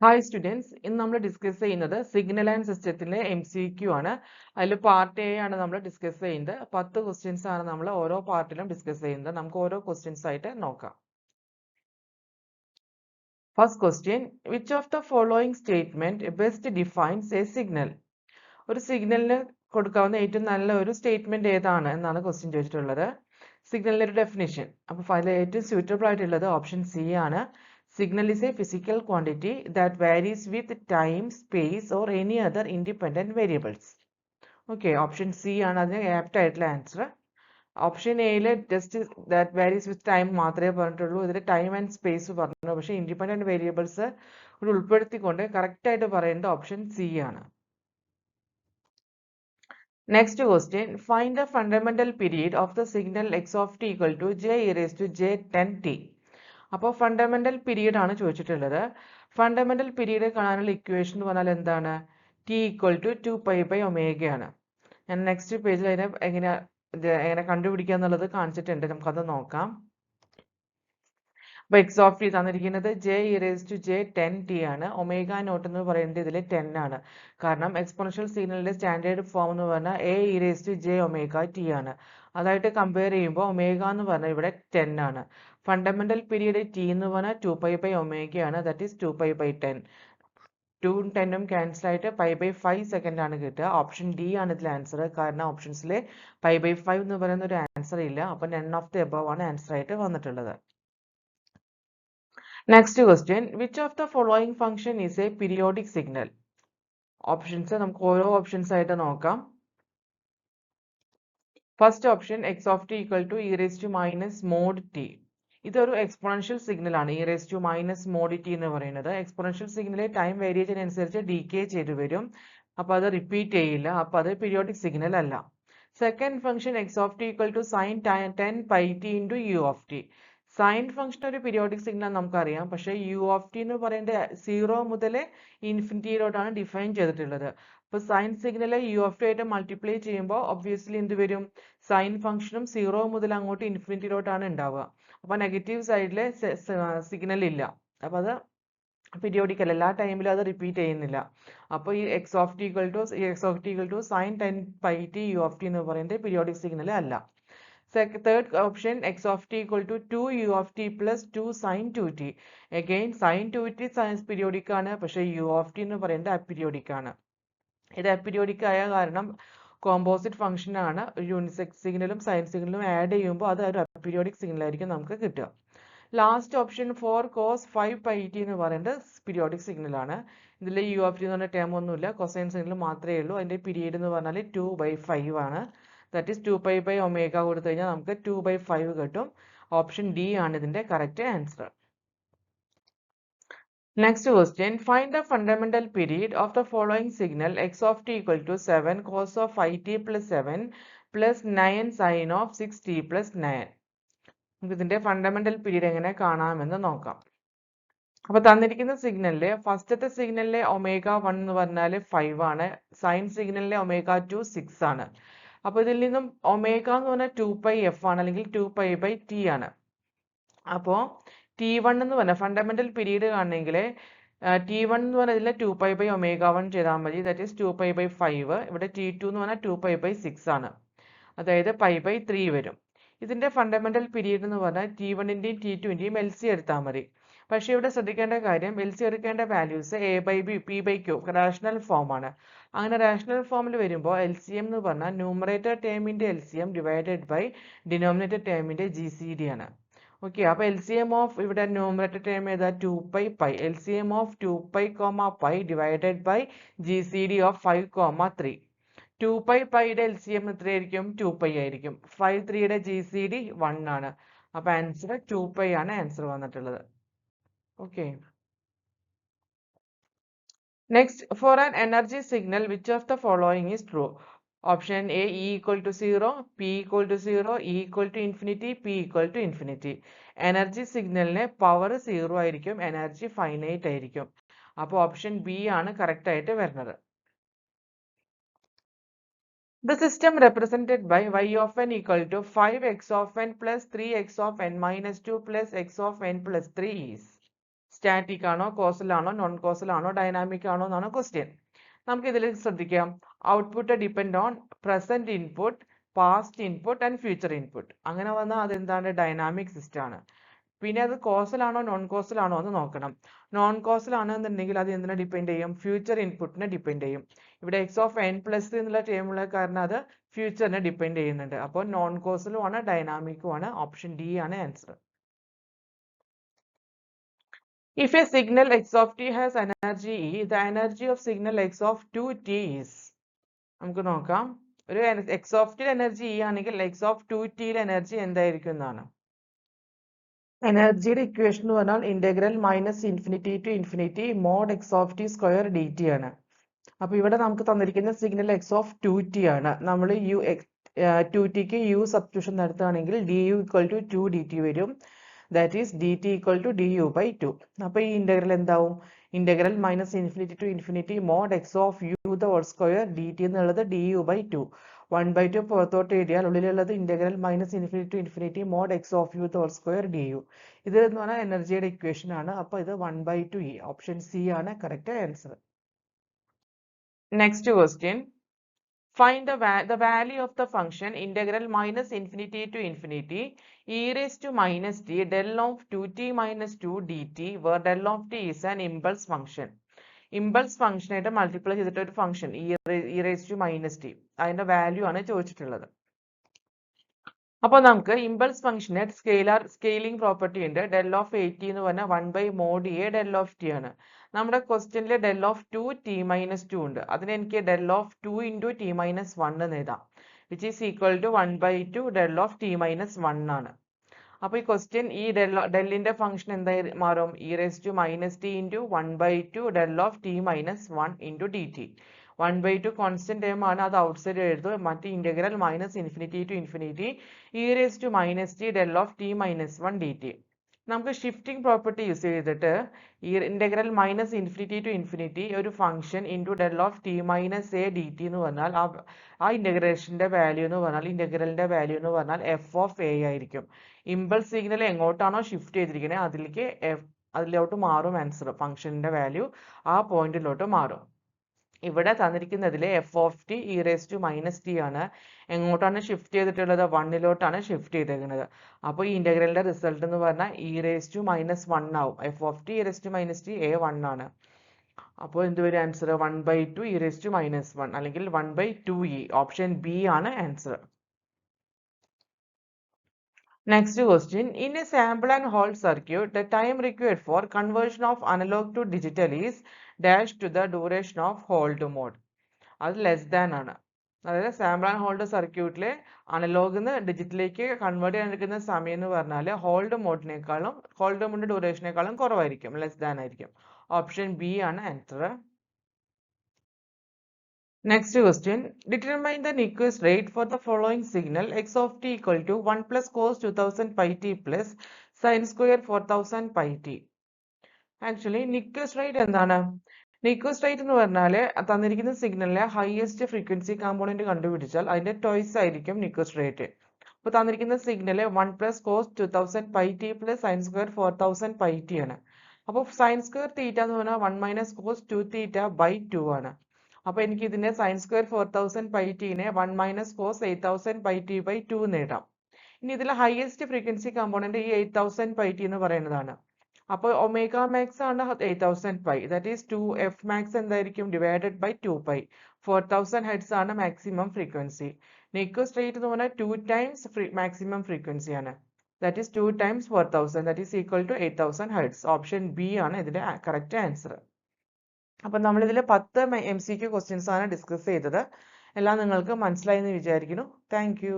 Hi students, ഇന്ന് നമ്മൾ discuss ചെയ്യുന്നത് സിഗ്നൽ ആൻഡ് സിസ്റ്റത്തിലെ MCQ ആണ്. അതിൽ പാർട്ട് എ ആണ് നമ്മൾ ഡിസ്കസ് ചെയ്യുന്നത്. 10 ക്വസ്റ്റ്യൻസ് ആണ് നമ്മൾ ഓരോ പാർട്ടിലും ഡിസ്കസ് ചെയ്യുന്നത്. നമുക്ക് ഓരോ ക്വസ്റ്റ്യൻസ് ആയിട്ട് നോക്കാം. First question, which of the following statement best defines A signal? ഒരു സിഗ്നലിന് കൊടുക്കാവുന്ന ഏറ്റവും നല്ല ഒരു സ്റ്റേറ്റ്മെന്റ് ഏതാണ് എന്നാണ് ക്വസ്റ്റ്യൻ ചോദിച്ചിട്ടുള്ളത്. സിഗ്നലിന്റെ ഒരു ഡെഫിനിഷൻ. അപ്പോൾ അതിൽ ഏറ്റവും സ്യൂട്ടബിൾ ആയിട്ടുള്ളത് ഓപ്ഷൻ സി ആണ്. Signal is a physical quantity that varies with time, space or any other independent variables. Okay, option C ആണ് അതിന് ആപ്റ്റ് ആയിട്ടുള്ള ആൻസർ. ഓപ്ഷൻ എയില് just that varies with time മാത്രമേ പറഞ്ഞിട്ടുള്ളൂ. ഇതിൽ ടൈം ആൻഡ് സ്പേസ് പറഞ്ഞു, പക്ഷേ ഇൻഡിപെൻഡന്റ് വേരിയബിൾസ് ഇവിടെ ഉൾപ്പെടുത്തിക്കൊണ്ട് കറക്റ്റ് ആയിട്ട് പറയേണ്ടത് ഓപ്ഷൻ സി ആണ്. Next question, find the fundamental period of the signal x of t equal to j e raised to j 10t. അപ്പോൾ ഫണ്ടമെന്റൽ പീരീഡ് ആണ് ചോദിച്ചിട്ടുള്ളത്. ഫണ്ടമെന്റൽ പീരീഡ് കാണാനുള്ള ഇക്വേഷൻ എന്ന് പറഞ്ഞാൽ എന്താണ്? ടി ഈക്വൽ ടു 2π/ω ആണ്. ഞാൻ നെക്സ്റ്റ് പേജിൽ അതിനെ എങ്ങനെ കണ്ടുപിടിക്കുക എന്നുള്ളത് കാണിച്ചിട്ടുണ്ട്. നമുക്കത് നോക്കാം. അപ്പോൾ എക്സ് ഓഫ് ടി തന്നിരിക്കുന്നത് j(10t) ആണ്. ഒമേഗ നോട്ട് എന്ന് പറയുന്നത് ഇതിൽ 10 ആണ്. കാരണം എക്സ്പോണൻഷ്യൽ സിഗ്നലിന്റെ സ്റ്റാൻഡേർഡ് ഫോം എന്ന് പറഞ്ഞാൽ a(ej⍵t) ആണ്. അതായിട്ട് കമ്പയർ ചെയ്യുമ്പോൾ ഒമേഗ എന്ന് പറഞ്ഞാൽ ഇവിടെ 10 ആണ്. ഫണ്ടമെന്റൽ പീരീഡ് ടി എന്ന് പറഞ്ഞാൽ 2π/ω ആണ്. That is 2π/10. 2ഉം 10ഉം ക്യാൻസൽ ആയിട്ട് π/5 സെക്കൻഡ് ആണ് കിട്ടുക. ഓപ്ഷൻ ഡി ആണ് ഇതിൽ ആൻസർ. കാരണം ഓപ്ഷൻസിൽ π/5 എന്ന് പറയുന്ന ഒരു ആൻസർ ഇല്ല. അപ്പോൾ നൺ ഓഫ് ദി എബവ് ആണ് ആൻസർ ആയിട്ട് വന്നിട്ടുള്ളത്. Next question, which of the following function is a periodic signal? Options നമുക്ക് ഓരോ ഓപ്ഷൻസ് ആയിട്ട് നോക്കാം. First option x of t equal to e⁻mod t. ഇതൊരു എക്സ്പോണൻഷ്യൽ സിഗ്നൽ ആണ്. e⁻mod t എന്ന് പറയുന്നത് എക്സ്പോണൻഷ്യൽ സിഗ്നൽ ടൈം വേരിയേഷൻ അനുസരിച്ച് ഡീകേ ചെയ്തു വരും. അപ്പോൾ അത് റിപ്പീറ്റ് ചെയ്യില്ല. അപ്പോൾ അത് പീരിയോഡിക് സിഗ്നൽ അല്ല. Second function x of t equal to sine 10πt into u of t. Sine function ഒരു പീരിയോഡിക് സിഗ്നൽ നമുക്കറിയാം. പക്ഷേ യു ഓഫ് ടി എന്ന് പറയുന്നത് 0 മുതൽ ഇൻഫിനിറ്റിയിലോട്ടാണ് ഡിഫൈൻ ചെയ്തിട്ടുള്ളത്. അപ്പോൾ sine signal u of t ആയിട്ട് മൾട്ടിപ്ലൈ ചെയ്യുമ്പോൾ ഒബ്വിയസ്ലി എന്ത് വരും? സൈൻ ഫംഗ്ഷനും 0 മുതൽ അങ്ങോട്ട് ഇൻഫിനിറ്റിയിലോട്ടാണ് ഉണ്ടാവുക. അപ്പോൾ നെഗറ്റീവ് സൈഡിൽ സിഗ്നൽ ഇല്ല. അപ്പോൾ അത് പീരിയോഡിക് അല്ല. എല്ലാ ടൈമിലും അത് റിപ്പീറ്റ് ചെയ്യുന്നില്ല. അപ്പോൾ ഈ x of t equal to sine 10πt u of t എന്ന് പറയുന്നത് പീരിയോഡിക് സിഗ്നൽ അല്ല. Third option x of t equal to 2u of t plus 2 sin 2t. Again sin 2t science periodic ആണ്. പക്ഷേ u of t എന്ന് പറയുന്നത് aperiodic ആണ്. ഇത് aperiodic ആയ കാരണം കോമ്പോസിറ്റ് ഫംഗ്ഷൻ ആണ്. യൂണിസെക്സ് സിഗ്നലും സൈൻ സിഗ്നലും ആഡ് ചെയ്യുമ്പോൾ അത് ഒരു അപീരിയോഡിക് സിഗ്നൽ ആയിരിക്കും നമുക്ക് കിട്ടുക. ലാസ്റ്റ് ഓപ്ഷൻ 4 cos 5πt എന്ന് പറയുന്നത് പീരിയോഡിക് സിഗ്നൽ ആണ്. ഇതിൽ u of t എന്ന് പറഞ്ഞ ടേം ഒന്നുമില്ല. കൊസൈൻ സിഗ്നൽ മാത്രമേ ഉള്ളൂ. അതിന്റെ പീരീഡ് എന്ന് പറഞ്ഞാൽ 2/5 ആണ്. ദാറ്റ് ഈസ് 2π/ω കൊടുത്തു കഴിഞ്ഞാൽ നമുക്ക് 2/5 കിട്ടും. ഓപ്ഷൻ ഡി ആണ് ഇതിന്റെ correct answer. Next question, find the fundamental period of the following signal x of t equal to 7 cos of 5t plus 7 plus 9 sin of 6t plus 9. നമുക്ക് ഇതിന്റെ ഫണ്ടമെന്റൽ പീരീഡ് എങ്ങനെ കാണാമെന്ന് നോക്കാം. അപ്പോൾ തന്നിരിക്കുന്ന സിഗ്നലിലെ ഫസ്റ്റത്തെ സിഗ്നലിലെ ω1 എന്ന് പറഞ്ഞാൽ 5 ആണ്. സൈൻ സിഗ്നലിലെ ω2 6 ആണ്. അപ്പോൾ ഇതിൽ നിന്നും ഒമേഗ എന്ന് പറഞ്ഞാൽ 2πf ആണ്, അല്ലെങ്കിൽ 2π/t ആണ്. അപ്പോൾ T1 എന്ന് പറഞ്ഞാൽ ഫണ്ടമെന്റൽ പീരീഡ് കാണണമെങ്കിൽ T1 എന്ന് പറഞ്ഞാൽ ഇതിൽ 2π/ω1 ചെയ്താൽ മതി. That is 2π/5. ഇവിടെ T2 എന്ന് പറഞ്ഞാൽ 2π/6 ആണ്. അതായത് π/3 വരും. ഇതിന്റെ ഫണ്ടമെന്റൽ പീരീഡ് എന്ന് പറഞ്ഞാൽ T1ന്റെയും T2ന്റെയും LC എടുത്താൽ മതി. പക്ഷേ ഇവിടെ ശ്രദ്ധിക്കേണ്ട കാര്യം, LC എടുക്കേണ്ട values a/b p/q rational form ആണ്. അങ്ങനെ റാഷണൽ ഫോമിൽ വരുമ്പോൾ LCM എന്ന് പറഞ്ഞാൽ ന്യൂമറേറ്റർ ടേമിന്റെ LCM ഡിവൈഡഡ് ബൈ ഡിനോമിനേറ്റർ ടേമിന്റെ GCD ആണ്. ഓക്കെ, അപ്പോൾ LCM ഓഫ് ഇവിടെ ന്യൂമറേറ്റർ ടേം ഏതാ? 2π. LCM of 2π, divided by GCD of 5, 3. 2π/യുടെ LCM എത്രയായിരിക്കും? 2π ആയിരിക്കും. 5, 3യുടെ GCD 1 ആണ്. അപ്പോൾ ആൻസർ 2π ആണ് ആൻസർ വന്നിട്ടുള്ളത്. Okay. Next, for an energy signal, which of the following is true? Option A, E equal to 0, P equal to 0, E equal to infinity, P equal to infinity. Energy signal power 0 ആയിരിക്കും, energy finite ആയിരിക്കും. അപ്പോൾ option B ആണ് correct ആയിട്ട് വരുന്നത്. The system represented by y of n equal to 5x of n plus 3x of n minus 2 plus x of n plus 3 is. Static ആണോ, causal ആണോ, non causal ആണോ, dynamic ആണോ എന്നാണ് question. നമുക്ക് ഇതിൽ ശ്രദ്ധിക്കാം. Output depend on present input, past input and future input. അങ്ങനെ വന്നാൽ അതെന്താണ്? ഡൈനാമിക് സിസ്റ്റം ആണ്. പിന്നെ അത് കോസൽ ആണോ നോൺ കോസൽ ആണോ എന്ന് നോക്കണം. നോൺ കോസൽ ആണെന്നുണ്ടെങ്കിൽ അത് എന്തിനെ ഡിപ്പെൻഡ് ചെയ്യും? ഫ്യൂച്ചർ ഇൻപുട്ടിനെ ഡിപ്പെൻഡ് ചെയ്യും. ഇവിടെ എക്സ് ഓഫ് n പ്ലസ് എന്നുള്ള ടേമുള്ള കാരണം അത് ഫ്യൂച്ചറിനെ ഡിപ്പെൻഡ് ചെയ്യുന്നുണ്ട്. അപ്പോൾ നോൺ കോസലും ആണ് ഡൈനാമിക്കും ആണ്. ഓപ്ഷൻ ഡി ആണ് answer. If a signal x of t has energy E, the energy of signal x of 2t is. നമുക്ക് നോക്കാം. ഒരു x of t energy E ആണെങ്കിൽ x of 2t എനർജി എന്തായിരിക്കും എന്നാണ്. എനർജിയുടെ ഇക്വേഷൻ എന്ന് പറഞ്ഞാൽ integral minus infinity to infinity mod x of t square d t ആണ്. അപ്പൊ ഇവിടെ നമുക്ക് തന്നിരിക്കുന്ന സിഗ്നൽ എക്സ് ഓഫ് 2t ആണ്. നമ്മൾ യു 2tക്ക് യു സബ്സ്റ്റിറ്റ്യൂഷൻ നടത്തുകയാണെങ്കിൽ d u equal to 2dt വരും. That is dt equal to du by 2. അപ്പോൾ ഈ ഇന്റഗ്രൽ എന്താവും? Integral minus infinity to infinity mod x of u the whole square dt എന്നുള്ളത് du by 2. 1/2 പുറത്തോട്ട് എഴുതിയാൽ ഉള്ളിലുള്ളത് integral minus infinity to infinity mod x of u the whole square du. ഇത് എന്ന് പറഞ്ഞാൽ എനർജിയുടെ ഇക്വേഷൻ ആണ്. അപ്പോൾ ഇത് 1/2 E. ഓപ്ഷൻ സി ആണ് correct answer. Next question. Find the value of the function integral minus infinity to infinity e raised to minus t del of 2t minus 2 dt where del of t is an impulse function. Impulse function ആയിട്ട് multiply ചെയ്തിട്ട് ഒരു function e raised to minus t അതിന്റെ value ആണ് ചോദിച്ചിട്ടുള്ളത്. അപ്പോൾ നമുക്ക് impulse ഫംഗ്ഷന് scaling property ഉണ്ട്. ഡെൽ ഓഫ് 80 എന്ന് പറഞ്ഞാൽ 1/mod a del of T ആണ്. നമ്മുടെ ക്വസ്റ്റ്യനിൽ ഡെൽ ഓഫ് 2t മൈനസ് 2 ഉണ്ട്. അതിന് എനിക്ക് del of 2 into t minus 1 എന്ന് എഴുതാം. Which is equal to 1/2 del of t minus 1 ആണ്. അപ്പോൾ ഈ ക്വസ്റ്റ്യൻ ഈ ഡെല്ലിന്റെ ഫംഗ്ഷൻ എന്തായി മാറും? E raise to minus t into 1/2 del of t minus 1 into d t. 1/2 constant term ആണ്, അത് ഔട്ട്സൈഡ് എഴുതും. മറ്റ് integral minus infinity to infinity e raise to minus t del of t minus 1 d t. നമുക്ക് shifting property use ചെയ്തിട്ട് ഈ integral minus infinity to infinity ഒരു function into del of t minus a d t എന്ന് പറഞ്ഞാൽ ആ ഇന്റഗ്രേഷന്റെ value എന്ന് പറഞ്ഞാൽ ഇന്റഗ്രലിന്റെ വാല്യൂ എന്ന് പറഞ്ഞാൽ എഫ് ഓഫ് എ ആയിരിക്കും. ഇമ്പൾസ് സിഗ്നൽ എങ്ങോട്ടാണോ ഷിഫ്റ്റ് ചെയ്തിരിക്കുന്നത് അതിലോട്ട് മാറും ആൻസർ. ഫംഗ്ഷന്റെ വാല്യൂ ആ പോയിന്റിലോട്ട് മാറും. ഇവിടെ തന്നിരിക്കുന്നതിൽ f of t e raise to minus t ആണ്. എങ്ങോട്ടാണ് ഷിഫ്റ്റ് ചെയ്തിട്ടുള്ളത്? 1ലോട്ടാണ് ഷിഫ്റ്റ് ചെയ്തേക്കുന്നത്. അപ്പോൾ ഈ ഇന്റഗ്രലിന്റെ റിസൾട്ട് എന്ന് പറഞ്ഞാൽ ഇ റേസ് ടു മൈനസ് 1 ആവും. F of t e raise to minus t a 1 ആണ്. അപ്പോൾ എന്തുവരും answer? 1/2 e raise to minus 1 അല്ലെങ്കിൽ 1/2e. ഓപ്ഷൻ ബി ആണ് answer. Next question. In a sample and hold circuit, the time required for conversion of analog to digital is dash to the duration of hold mode. അത് less than ആണ്. അതായത് sample and hold സർക്യൂട്ടിലെ അനലോഗിന്ന് ഡിജിറ്റലിലേക്ക് convert ചെയ്യാൻ എടുക്കുന്ന സമയം എന്ന് പറഞ്ഞാൽ hold മോഡിന്റെ ഡ്യൂറേഷനേക്കാളും കുറവായിരിക്കും, ലെസ് ദാൻ ആയിരിക്കും. ഓപ്ഷൻ ബി ആണ് answer. Next question. Determine the Nyquist rate for the following signal x of t equal to 1 plus cos 2000 pi t plus sin square 4000 pi t. Actually, Nyquist rate എന്താണ്? Nyquist rate എന്ന് പറഞ്ഞാൽ തന്നിരിക്കുന്ന സിഗ്നലിലെ highest frequency component കണ്ടുപിടിച്ചാൽ അതിന്റെ toys ആയിരിക്കും Nyquist rate. അപ്പോൾ തന്നിരിക്കുന്ന signal 1 plus cos 2000 pi t plus sin square 4000 pi t ആണ്. അപ്പോൾ sin square തീറ്റ എന്ന് പറഞ്ഞാൽ 1 minus cos 2 theta by 2 ആണ്. അപ്പോൾ എനിക്ക് ഇതിന്റെ സൈൻ സ്ക്വയർ 4000 പൈ ടീനെ 1 minus cos 8000 pi t by 2 നേടാം. ഇനി ഇതിലെ ഹയസ്റ്റ് ഫ്രീക്വൻസി കമ്പോണന്റ് ഈ 8000 പൈ ടി എന്ന് പറയുന്നതാണ്. അപ്പോൾ ഒമേഗ മാക്സ് ആണ് 8000 pi. That is 2 F max എന്തായിരിക്കും? Divided by 2 pi. 4000 ഹെർട്സ് ആണ് മാക്സിമം ഫ്രീക്വൻസി. Nyquist rate എന്ന് പറഞ്ഞാൽ 2 ടൈംസ് മാക്സിമം ഫ്രീക്വൻസി ആണ്. That is 2 times 4000. That is equal to 8000 hertz. Option B ആണ് ഇതിന്റെ കറക്റ്റ് ആൻസർ. അപ്പം നമ്മളിതിൽ 10 MCQ ക്വസ്റ്റ്യൻസ് ആണ് ഡിസ്കസ് ചെയ്തത്. എല്ലാം നിങ്ങൾക്ക് മനസ്സിലായി എന്ന് വിചാരിക്കുന്നു. Thank you.